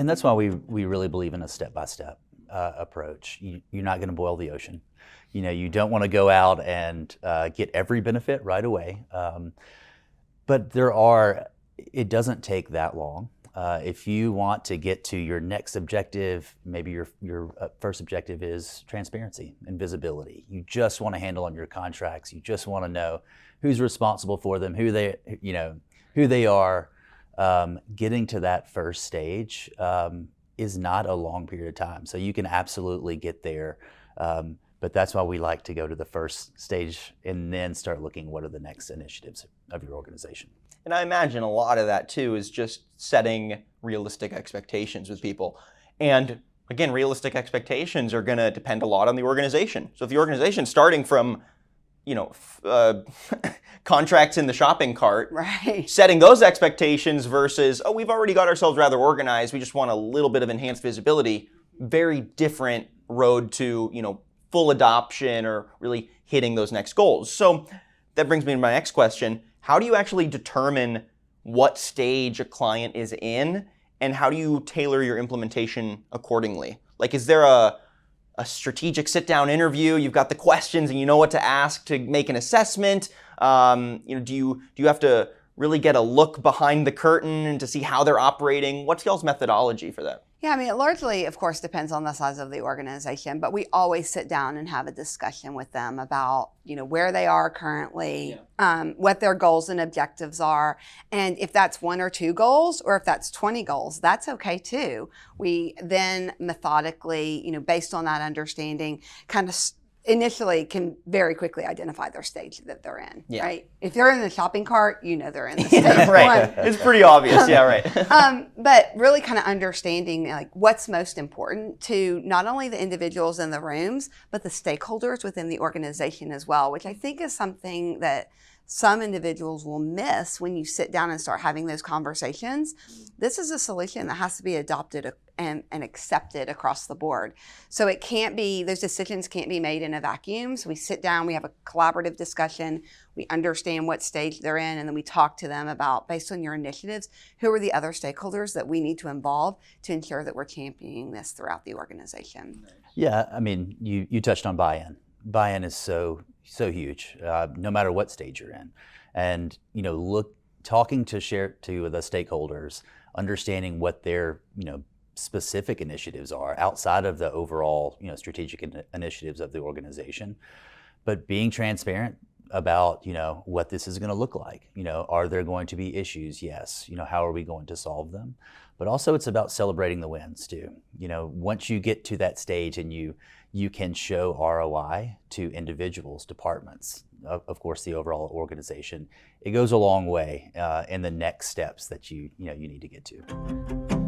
And that's why we really believe in a step-by-step approach. You're not going to boil the ocean. You don't want to go out and get every benefit right away. But it doesn't take that long. If you want to get to your next objective, maybe your first objective is transparency and visibility. You just want to handle on your contracts. You just want to know who's responsible for them, who they are. Getting to that first stage is not a long period of time. So you can absolutely get there. But that's why we like to go to the first stage and then start looking what are the next initiatives of your organization. And I imagine a lot of that too is just setting realistic expectations with people. And again, realistic expectations are going to depend a lot on the organization. So if the organization's starting from, contracts in the shopping cart, right, setting those expectations versus, we've already got ourselves rather organized, we just want a little bit of enhanced visibility, very different road to, full adoption or really hitting those next goals. So that brings me to my next question. How do you actually determine what stage a client is in, and how do you tailor your implementation accordingly? Like, is there a strategic sit-down interview? You've got the questions and you know what to ask to make an assessment. Do you have to really get a look behind the curtain and to see how they're operating? What's y'all's methodology for that? Yeah, it largely, of course, depends on the size of the organization, but we always sit down and have a discussion with them about, where they are currently, what their goals and objectives are. And if that's 1 or 2 goals, or if that's 20 goals, that's okay too. We then methodically, based on that understanding, kind of initially can very quickly identify their stage that they're in, right? If they're in the shopping cart, they're in the stage right. It's pretty obvious, right. But really kind of understanding what's most important to not only the individuals in the rooms, but the stakeholders within the organization as well, which I think is something that some individuals will miss when you sit down and start having those conversations. This is a solution that has to be adopted and accepted across the board. So those decisions can't be made in a vacuum. So we sit down, we have a collaborative discussion, we understand what stage they're in, and then we talk to them about, based on your initiatives, who are the other stakeholders that we need to involve to ensure that we're championing this throughout the organization. Yeah, you touched on buy-in. Buy-in is so huge, no matter what stage you're in. And, talking to the stakeholders, understanding what their, specific initiatives are outside of the overall, strategic initiatives of the organization, but being transparent about, what this is going to look like. Are there going to be issues? Yes. How are we going to solve them? But also it's about celebrating the wins too. Once you get to that stage and you can show ROI to individuals, departments, of course, the overall organization, it goes a long way in the next steps that you need to get to.